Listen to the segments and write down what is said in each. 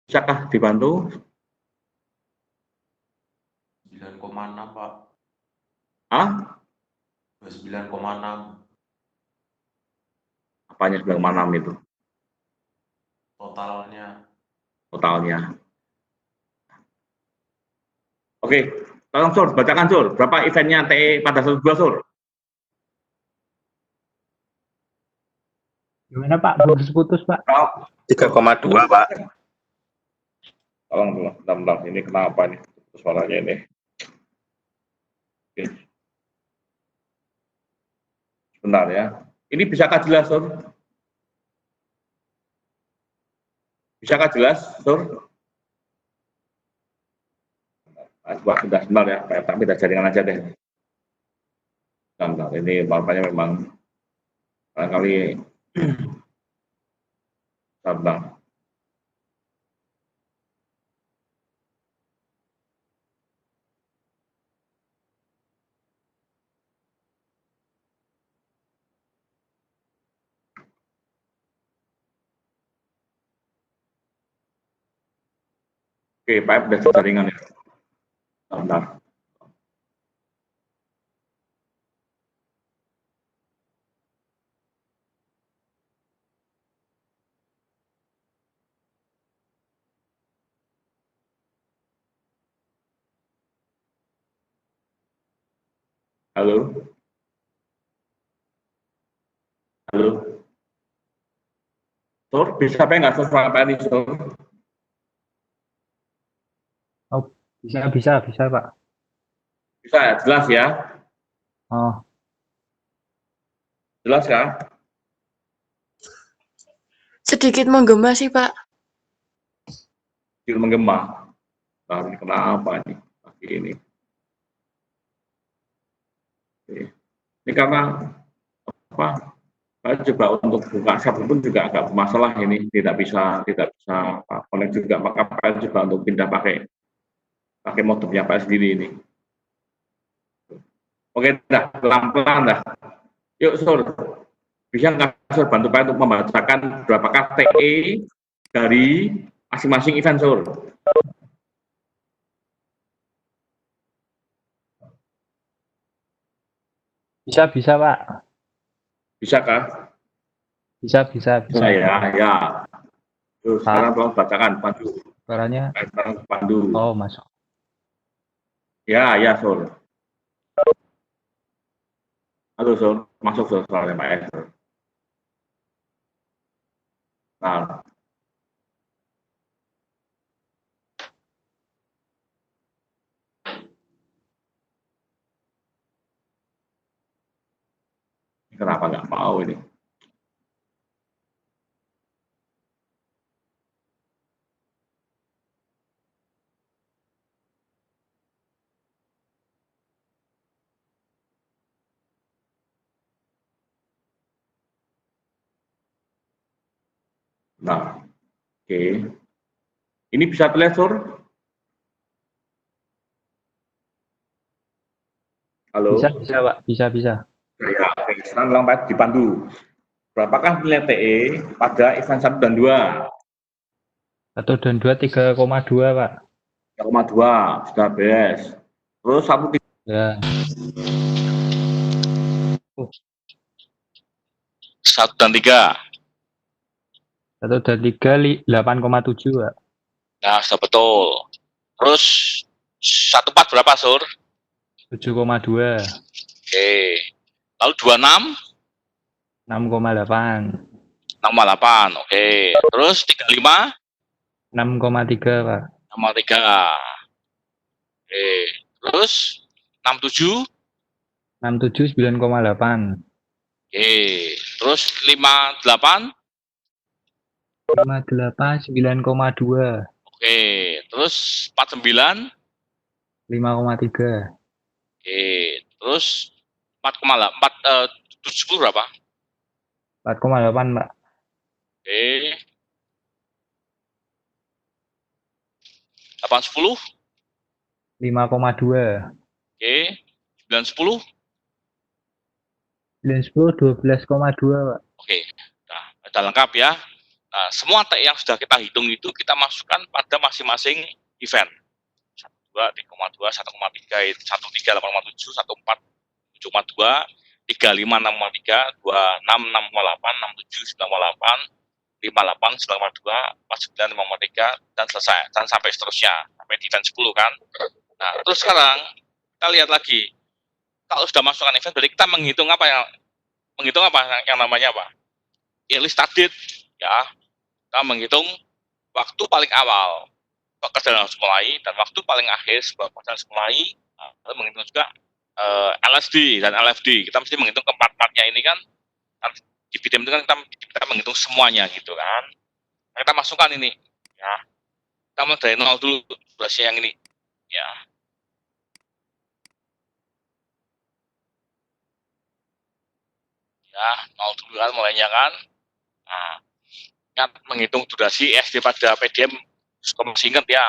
Bisakah dibantu? 9,6 Pak. Ah? 29,6. Apanya 9,6 itu? Totalnya. Oke, tolong Sur, bacakan Sur. Berapa eventnya TE pada 2 Sur? Gimana Pak? Putus-putus Pak. 3,2 Pak. Tolong, bentar. Ini kenapa nih suaranya ini? Oke. Sebentar ya. Ini bisakah jelas, Sur? Bisakah jelas, Sur? Wah, sudah sebentar ya. Tapi kita jaringan aja deh. Bentar. Ini bapaknya memang barangkali bentar. Oke, Pak udah jaringan ya. Bentar. Halo? Halo? Sur, bisa apa nggak Sur sampai ini, Sur? Oh, bisa Pak. Bisa ya? Jelas ya? Oh, Jelas ya? Sedikit menggema sih, Pak. Sedikit menggema. Nah, ini kenapa nih? Pagi ini. Ini karena apa? Saya coba untuk buka Skype pun juga agak bermasalah ini, tidak bisa connect juga, maka saya coba untuk pindah pakai modemnya Pak sendiri ini. Oke, dah pelan-pelan dah. Yuk Sur, bisa nggak Sur bantu Pak untuk membacakan berapakah TE dari masing-masing event Sur? bisa Pak. Bisakah? Bisa Ya. Terus sekarang tolong bacakan Pandu. Suaranya. Pandu. Oh, masuk. Ya, Sur. Halo Sur, masuk Sur soalnya Pak Sur. Nah. Kenapa nggak mau ini? Nah, oke. Ini bisa terlihat, Sur? Halo? Bisa Pak, bisa. Ya, oke. Sekarang ulang Pak dipandu. Berapakah nilai TE pada event 1 dan 2? 1 dan 2 3,2 Pak. 3,2 sudah beres. Terus 1 Ya. 1 dan 3. 1 dan 3 8,7 Pak. Nah, sudah betul. Terus 14 berapa, Sur? 7,2. Oke. Lalu 26? 6,8. 6,8. Oke. Terus 35? 6,3 Pak. 6,3. Oke. Terus 67? 67 9,8. Oke. Terus 58? 58 9,2. Oke. Terus 49? 5,3. Oke. Terus 70 berapa? 4,8 Pak. Oke. 810? 5,2. Oke. 910? 910 12,2 Pak. Oke. Nah, udah lengkap ya. Nah, semua TE yang sudah kita hitung itu kita masukkan pada masing-masing event. 12, 3,2, 1,3, 13, 8,7, 14, 7,2, 35, 6,3, 26, 6,8, 67, 9,8, 58, 9,2, 49, 5,3, dan selesai. Dan sampai seterusnya. Sampai di event 10 kan. Nah, terus sekarang kita lihat lagi. Kalau sudah masukkan event, berarti kita menghitung apa yang namanya apa? Early start date, ya. Kita menghitung waktu paling awal pekerjaan harus mulai dan waktu paling akhir sebelum pekerjaan harus mulai. Lalu menghitung juga LSD dan LFD. Kita mesti menghitung keempat-empatnya ini kan di BDM itu kan kita menghitung semuanya gitu kan. Nah, kita masukkan ini, ya. Kita mulai dari nol dulu durasi yang ini, ya. Ya, nol dulu kan mulainya kan. Nah, ingat menghitung durasi SD pada PDM, masih ingat ya.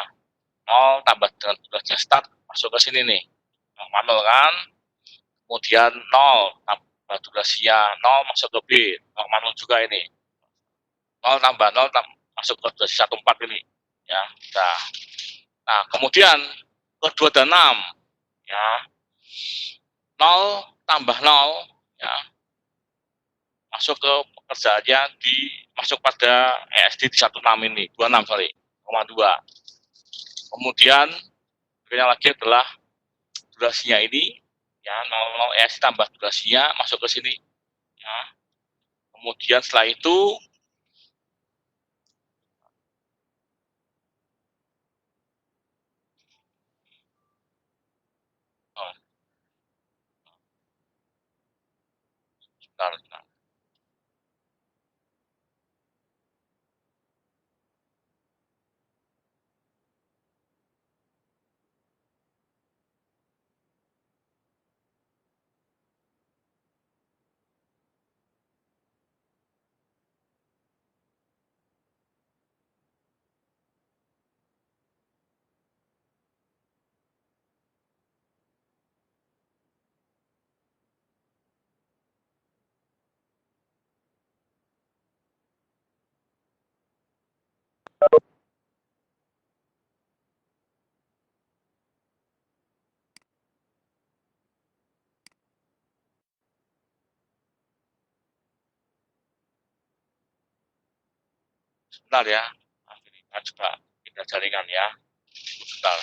0 tambah dengan durasi start masuk ke sini nih. Manual kan. Kemudian 0 tambah durasinya 0 masuk ke B. Manual juga ini. 0 tambah 0 masuk ke durasi 14 ini. Ya, nah, kemudian ke 2 dan 6. Ya. 0 tambah 0 ya. Masuk ke pekerjaannya masuk pada ESD di 16 ini, 26 sorry, 0,2. Kemudian berikutnya lagi adalah durasinya ini, ya 00 ESD tambah durasinya masuk ke sini, ya. Kemudian setelah itu sebentar. Sebentar ya. Nah, ini kita coba kita jaringan ya. Sebentar.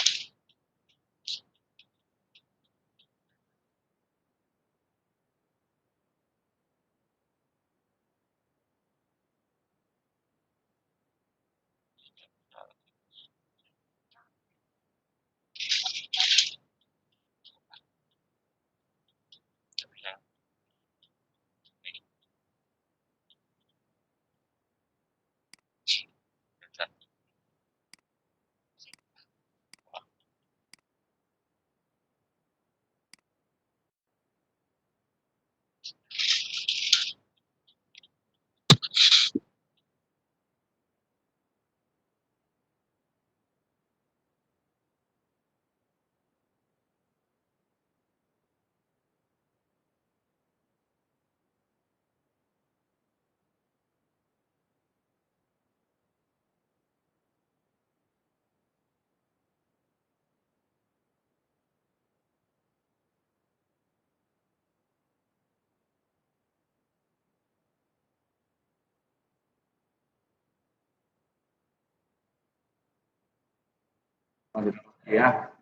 Lanjut ya.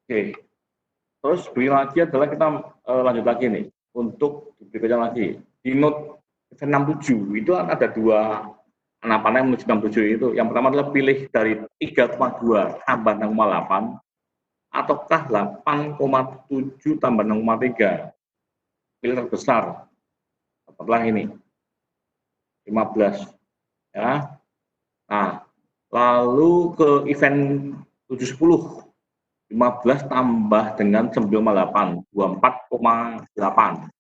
Oke. Terus berikutnya lagi adalah kita lanjut lagi nih untuk berikutnya lagi di note 67 itu ada dua panah yang menuju 67 itu. Yang pertama adalah pilih dari 3,2 tambah 0,8 ataukah 8,7 tambah 0,3. Pilih terbesar setelah ini 15 ya. Nah, lalu ke event 710 15 tambah dengan 9,8, 24,8.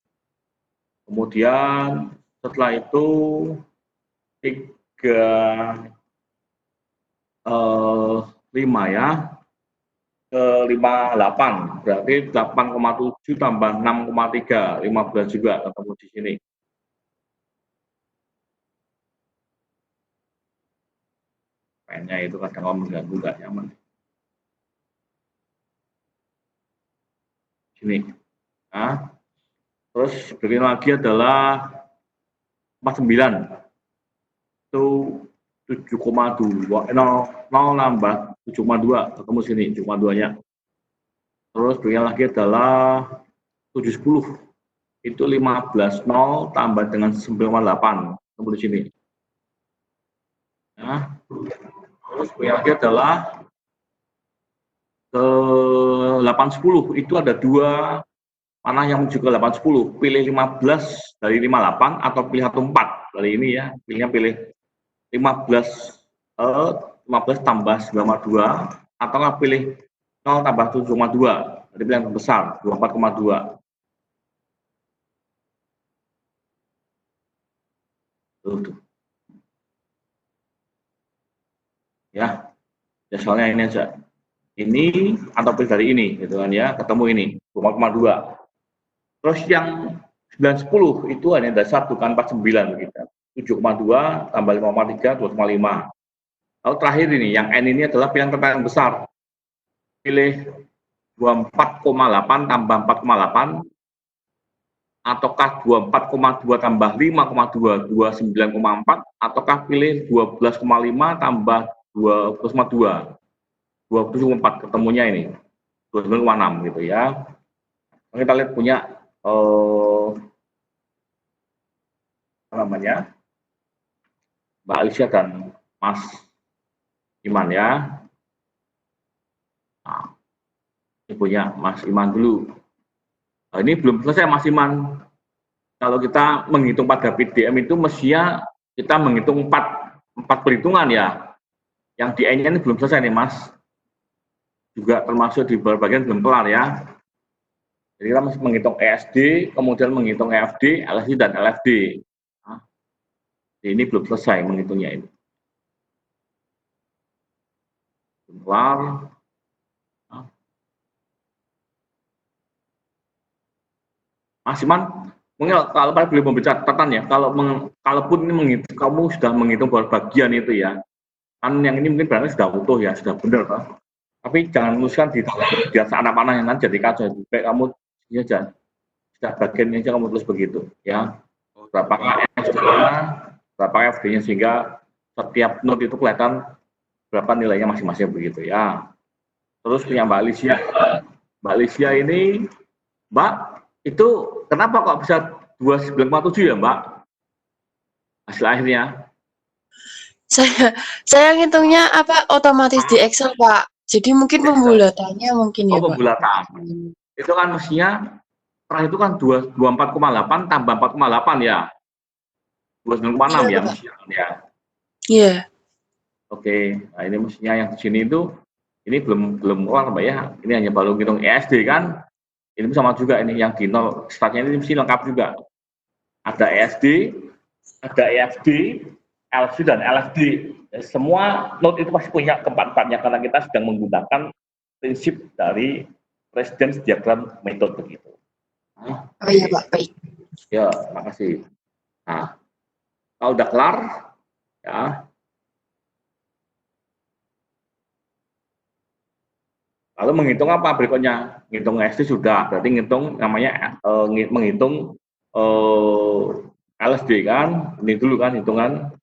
Kemudian setelah itu 5 ya. ke 58, berarti 8,7 tambah 6,3, 15 juga ketemu di sini. Pennya itu kadang mengganggu, nggak nyaman. Sini. Nah, terus berikutnya lagi adalah 49. Itu 7,2, 0 nambah 7,2, ketemu sini 7,2-nya. Terus berikutnya lagi adalah 710. Itu 15, 0 tambah dengan 9,8, ketemu di sini. Nah, terus berikutnya lagi adalah ke 810, itu ada dua panah yang menuju ke 810, pilih 15 dari 58 atau pilih 14 dari ini ya, pilih 15 tambah 9,2 atau pilih 0 tambah 7,2, jadi pilih yang besar 24,2. Tuh. Ya, soalnya ini aja. Ini atau pilih dari ini gitu kan ya, ketemu ini 2,2. Terus yang 910 itu hanya ada satu kan 49 gitu. 7,2 tambah 5,3 2,5. Lalu terakhir ini yang N ini adalah pilihan pertanyaan besar. Pilih 24,8 tambah 4,8 ataukah 24,2 tambah 5,2 29,4 ataukah pilih 12,5 tambah 12,2 27,4, ketemunya ini 29,6 gitu ya. Kita lihat punya apa namanya, Mbak Alicia dan Mas Iman ya. Nah, ini punya Mas Iman dulu. Nah, ini belum selesai Mas Iman. Kalau kita menghitung pada PDM itu mestinya kita menghitung 4 perhitungan ya. Yang di N-nya ini belum selesai nih Mas. Juga termasuk di bagian belum kelar ya. Jadi kita masih menghitung ESD, kemudian menghitung EFD, LSD, dan LFD. Nah, ini belum selesai menghitungnya ini. Belum kelar. Nah. Mas Iman, mungkin kalau boleh membaca catatan ya, kalaupun ini menghitung, kamu sudah menghitung bagian itu ya, kan yang ini mungkin berarti sudah utuh ya, sudah benar kan? Tapi jangan tuliskan di biasa anak panah yang nanti jadi kacau. Baik kamu ini aja, sudah bagian ini aja kamu tulis begitu ya. Berapa ESD-nya, berapa FD-nya sehingga setiap note itu kelihatan berapa nilainya masing-masing begitu ya. Terus punya Mbak Alicia. Mbak Alicia ini, Mbak, itu kenapa kok bisa 29,7 ya Mbak? Hasil akhirnya. Saya ngitungnya apa otomatis di Excel, Pak. Jadi mungkin pembulatannya mungkin ya, Pak. Pembulatan. Itu kan mestinya terakhir itu kan 24,8 tambah 4,8 ya. 29,6 ya mestinya ya. Iya. Oke. Nah, ini mestinya yang di sini itu ini belum keluar Mbak ya. Ini hanya baru ngitung ESD kan. Ini sama juga ini yang di nol startnya ini mesti lengkap juga. Ada ESD, ada EFD, LC dan LFD. Semua note itu pasti punya keempat-empatnya karena kita sedang menggunakan prinsip dari residence diagram method begitu. Oh iya Pak, baik. Ya, makasih. Nah, kalau udah kelar, ya. Lalu menghitung apa berikutnya? Menghitung SD sudah, berarti menghitung namanya menghitung LSD kan, ini dulu kan hitungan.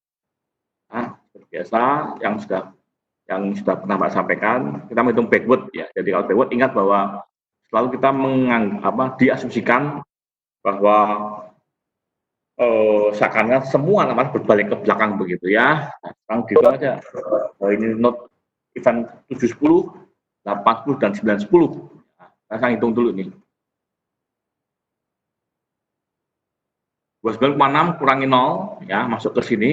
Nah, biasa yang sudah pernah Pak sampaikan, kita menghitung backward ya. Jadi kalau backward ingat bahwa selalu kita diasumsikan bahwa seakan-akan semua namanya berbalik ke belakang begitu ya. Nah, sekarang gitu aja. Ini note event 710, 80 dan 910. Nah, saya hitung dulu nih. 29,6 kurangi 0 ya, masuk ke sini.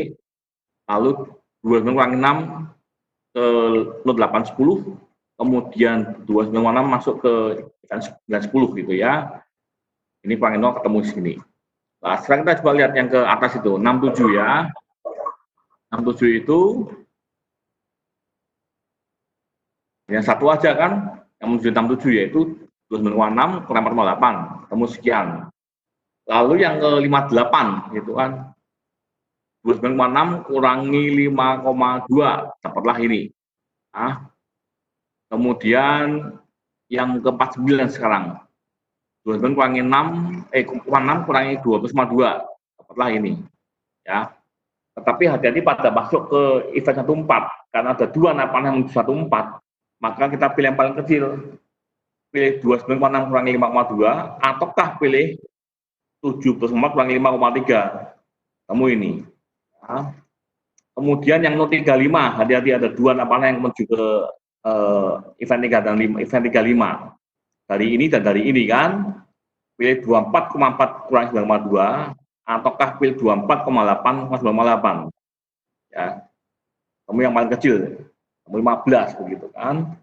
Lalu 29 kurangi 6 ke note 810, kemudian 29,6 masuk ke 910 gitu ya. Ini kurangi 0 ketemu di sini. Nah, sekarang kita coba lihat yang ke atas itu, 67 ya. 67 itu yang satu aja kan, yang menuju 67 yaitu 29,6 kurang 4,8 ketemu sekian. Lalu yang ke 58 gitu kan 29,6 kurangi 5,2 dapatlah ini. Nah, kemudian yang ke 49 sekarang 29 kurangi 6 kurangi 12,2 dapatlah ini ya. Tetapi hati-hati pada masuk ke event 14 karena ada dua napan yang menuju 14, maka kita pilih yang paling kecil, pilih 29,6 kurangi 5,2 ataukah pilih 74 kurangi 5,3 kamu ini ya. Kemudian yang 035, hati-hati ada dua napan yang menuju ke event 3 dan 5, event 35 dari ini dan dari ini kan, pilih 24,4 kurangi 9,2 ataukah pilih 24,8 kurangi 9,8 ya. Kamu yang paling kecil, kamu 15 begitu kan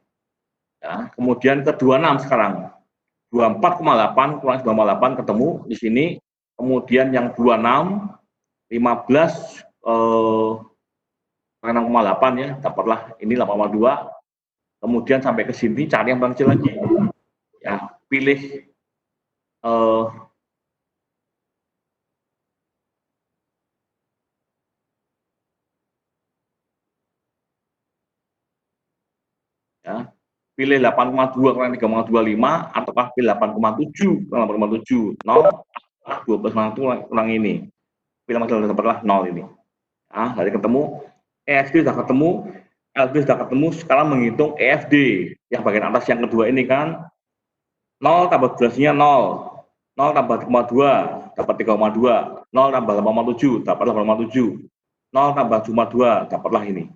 ya. Kemudian ke 26 sekarang 24,8 kurangi 9,8 ketemu di sini. Kemudian yang 26 15 6,8 ya, dapatlah ini 8,2. Kemudian sampai ke sini cari yang paling kecil lagi ya, pilih ya, pilih 8,2 kurang 3,25 ataukah pilih 8,7 kurang 8,7 0 12 kurang ini, pilih masalah dapatlah 0 ini. Nah, dari ketemu EFD sudah ketemu, LD sudah ketemu, sekarang menghitung EFD yang bagian atas yang kedua ini kan 0 tambah durasinya 0 tambah 3,2 dapat 3,2 0 tambah 8,7 dapat 8,7 0 tambah 2 dapatlah ini.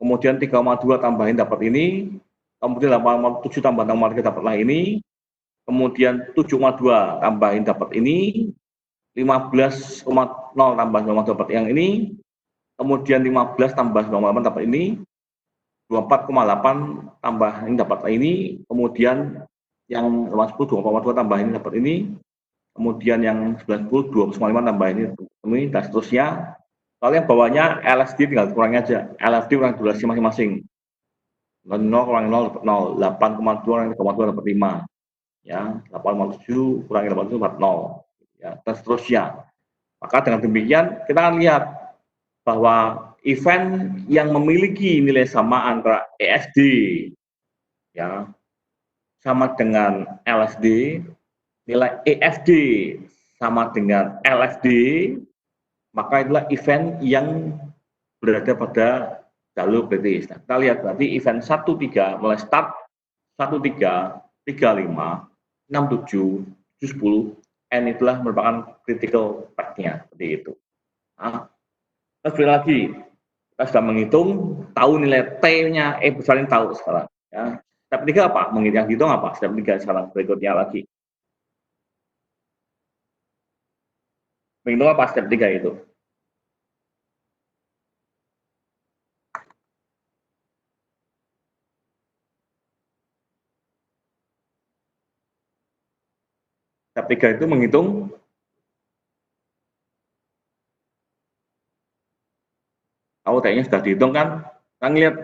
Kemudian 3,2 tambahin dapat ini, kemudian 8,7 tambah 6,3 dapatlah ini, kemudian 7,2 tambahin dapat ini, 15,0 tambah 9,2 dapat yang ini, kemudian 15 tambah 9,8 dapat ini, 24,8 tambah ini dapat ini, kemudian yang 10 2,2 tambah ini dapat ini, kemudian yang 11 10 2,5 tambah ini dan seterusnya. Lalu yang bawahnya LSD tinggal kurangi aja, LSD kurang durasi masing-masing. 0 kurangi 0 dapat 0, 8,2 kurangi 3,2 dapat 5 ya, 8,7 kurangi 8,7 dapat 0 ya, dan seterusnya. Maka dengan demikian kita akan lihat bahwa event yang memiliki nilai sama antara ESD ya sama dengan LSD, nilai EFD sama dengan LFD, maka itulah event yang berada pada jalur kritis. Nah, kita lihat berarti event 13 mulai start 13, 35, 67, 10, N itulah merupakan critical path-nya seperti itu. Nah, sekali lagi kita sudah menghitung, tahu nilai T-nya, besar ini tahu sekarang. Ya. Step 3 apa? Menghitung apa? Step 3 sekarang berikutnya lagi. Menghitung apa step 3 itu? Step 3 itu menghitung tahu T-nya sudah dihitung kan? Kita lihat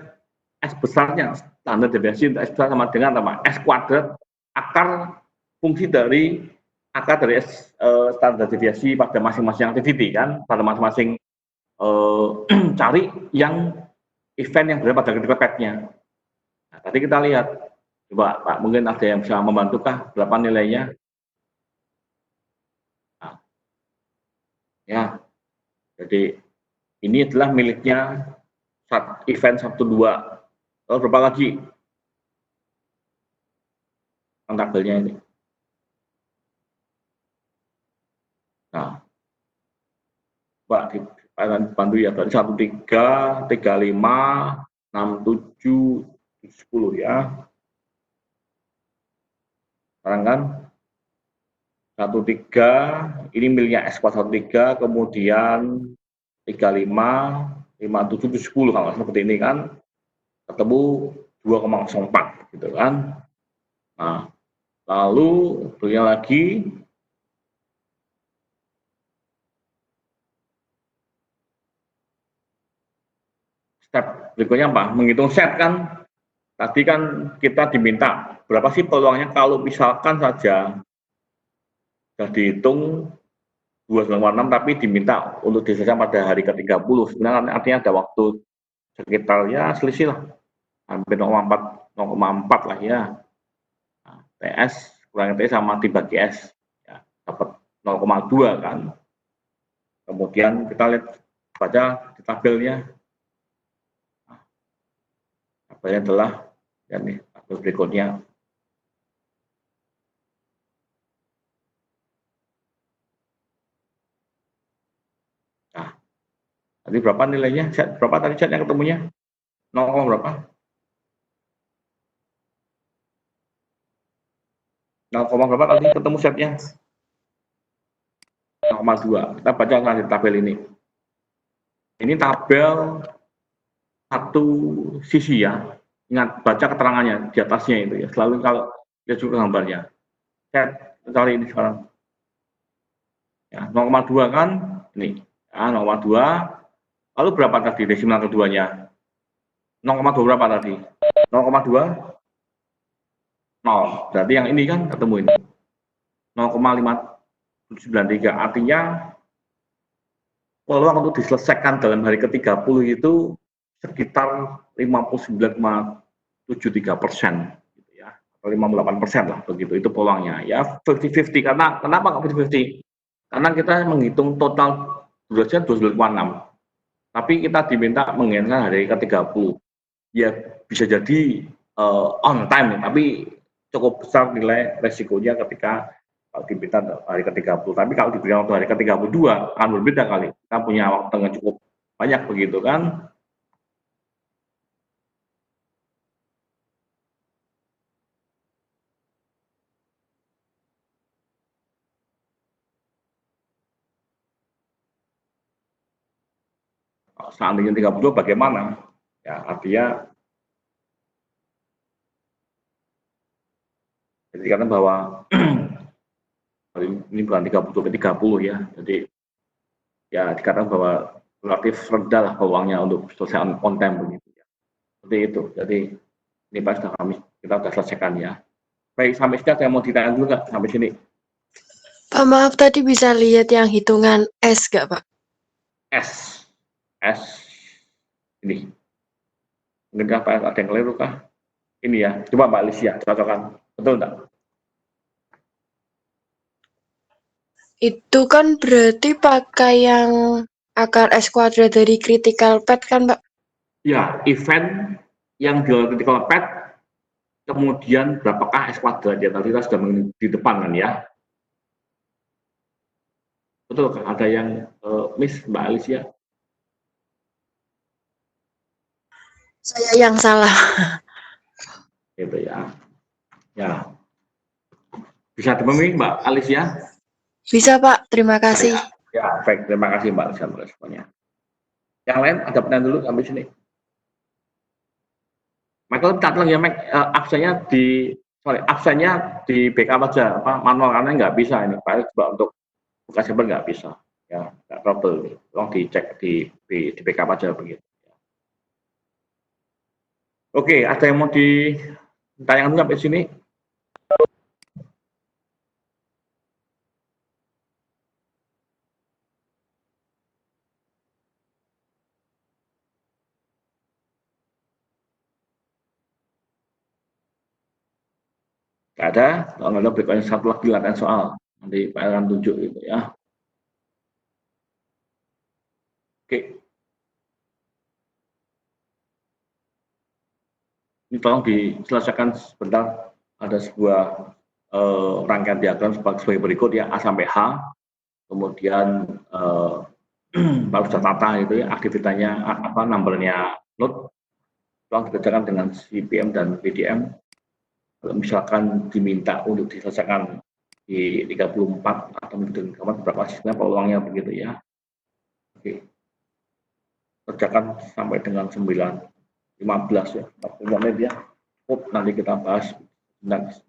S besarnya, standar deviasi S besar sama dengan apa? S kuadrat akar fungsi dari standar deviasi pada masing-masing activity kan, pada masing-masing cari yang event yang berada pada critical path-nya. Nah, tadi kita lihat, coba Pak, mungkin ada yang bisa membantukah berapa nilainya? Nah, ya, jadi ini adalah miliknya event 1, 2. Lalu berapa lagi? Tabelnya ini. Nah, Pak, dibantu ya, berarti 1, 3, 3, 5, 6, 7, 10 ya. Sekarang kan 1, 3, ini miliknya S kuadrat 1, 3, kemudian 3, 5, 5, 7, 10 kalau seperti ini kan, ketemu 2,04 gitu kan. Nah, lalu berikutnya lagi step berikutnya apa? Menghitung set kan. tadi kan kita diminta berapa sih peluangnya kalau misalkan saja sudah dihitung 2,6 tapi diminta untuk diselesaikan pada hari ke-30. Sebenarnya artinya ada waktu sekitar ya selisih lah, hampir 0,4 lah ya. Nah, TS kurang TS sama dibagi S, ya, dapat 0,2 kan. Kemudian kita lihat baca di tabelnya. Nah, tabelnya adalah ya nih, tabel berikutnya. Nah, tadi berapa nilainya? Berapa tadi chatnya ketemunya? 0, berapa? 0, berapa tadi ketemu setnya? 0,2. Kita baca di tabel ini. Ini tabel satu sisi ya. Ingat baca keterangannya di atasnya itu ya. Selalu kalau lihat juga gambarnya. Saya cari ini sekarang. Ya, 0,2 kan ini. Ya, 0,2. Lalu berapa tadi desimal keduanya? 0,2 berapa tadi? 0,2? 0. Berarti yang ini kan ketemu ini. 0,593. Artinya peluang untuk diselesaikan dalam hari ke-30 itu sekitar 59,73%, gitu ya, atau 58% lah begitu. Itu peluangnya ya 50-50. Karena kenapa nggak 50-50? Karena kita menghitung total durasinya 12,6. Tapi kita diminta mengingatkan hari ke-30. Ya bisa jadi on time, tapi cukup besar nilai resikonya ketika kalau diminta hari ke-30. Tapi kalau diberikan waktu hari ke-32 akan berbeda kali. Kita punya waktu yang cukup banyak begitu kan. Kalau seandainya 32 bagaimana? Ya artinya jadi karena bahwa ini bukan 30 ke 30 ya. Jadi ya dikatakan bahwa relatif rendah lah peluangnya untuk selesai on time begitu ya. Seperti itu. Jadi ini pas kita sudah selesaikan ya. Baik, sampai sini ada yang mau ditanya dulu nggak sampai sini? Pak, maaf tadi bisa lihat yang hitungan S nggak, Pak? S ini. Mungkin apa ada yang keliru kah? Ini ya. Coba Mbak Alicia cocokkan. Betul enggak? Itu kan berarti pakai yang akar S kuadrat dari critical path kan, Pak? Ya, event yang di critical path, kemudian berapakah S kuadrat ya? Tadi kita sudah di depan kan ya. Betul kan? Ada yang miss Mbak Alicia? Saya yang salah. Gitu ya. Ya. Bisa dipahami Mbak Alicia? Bisa, Pak. Terima kasih. Ya, baik. Terima kasih Mbak Alicia untuk responnya. Yang lain ada pertanyaan dulu sampai sini. Michael catat ya, Mike, absennya di backup aja, manual karena nggak bisa ini, Pak coba untuk buka sampel nggak bisa, ya nggak trouble, tolong dicek di backup aja begitu. Oke, ada yang mau ditanyakan dulu sampai sini? Nggak ada, kalau nggak ada berikutnya satu lagi latihan soal, nanti Pak akan tunjuk gitu ya. Oke. Ini tolong diselesaikan sebentar, ada sebuah rangkaian diagram sebagai berikut ya, A sampai H, kemudian Pak Ustadz tata itu ya, aktivitasnya apa, numbernya node, tolong dikerjakan dengan CPM dan PDM. Kalau misalkan diminta untuk diselesaikan di 34 atau mungkin berapa sisanya peluangnya begitu ya. Oke. Kerjakan sampai dengan 9.15 ya, 40 menit ya. Nanti kita bahas next.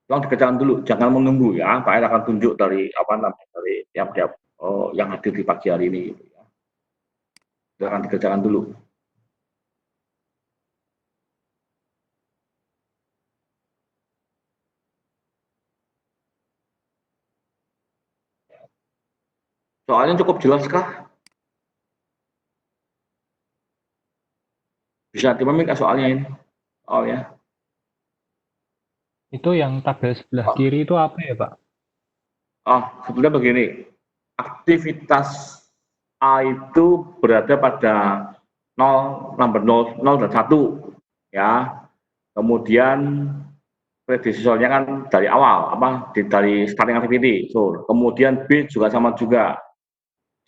Tolong dikerjakan dulu, jangan menunggu ya. Pak akan tunjuk dari dari tiap-tiap yang hadir di pagi hari ini gitu ya. Jangan dikerjakan dulu. Soalnya cukup jelas kah? Bisa dipahami nggak soalnya ini? Soalnya. Itu yang tabel sebelah kiri itu apa ya, Pak? Oh, sebenarnya begini. Aktivitas A itu berada pada 0, nomor 0 dan 1. Ya. Kemudian predecesornya kan dari awal, dari starting activity. So, kemudian B juga sama juga.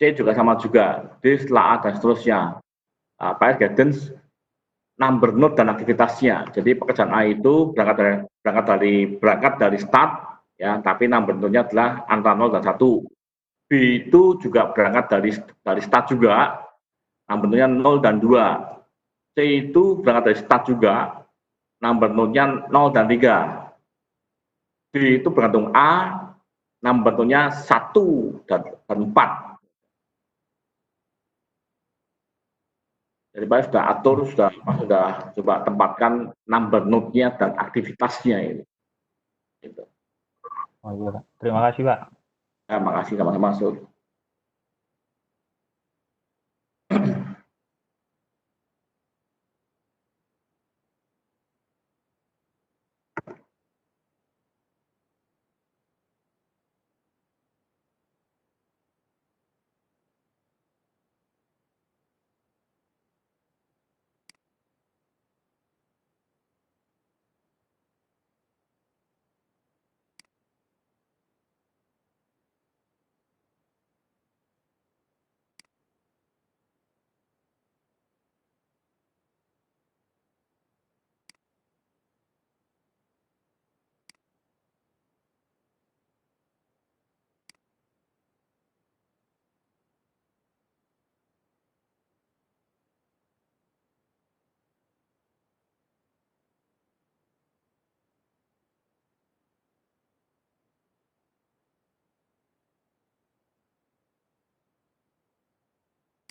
C juga sama juga. D setelah A dan seterusnya. Pair guidance number node dan aktivitasnya. Jadi pekerjaan A itu berangkat dari start, ya, tapi number node-nya adalah antara 0 dan 1. B itu juga berangkat dari start juga, number node-nya 0 dan 2. C itu berangkat dari start juga, number node-nya 0 dan 3. D itu bergantung A, number node-nya 1 dan 4. Jadi Pak sudah atur, sudah coba tempatkan number node-nya dan aktivitasnya ini. Gitu. Oh iya, Pak. Terima kasih, Pak. Ya, makasih sama-sama, Mas.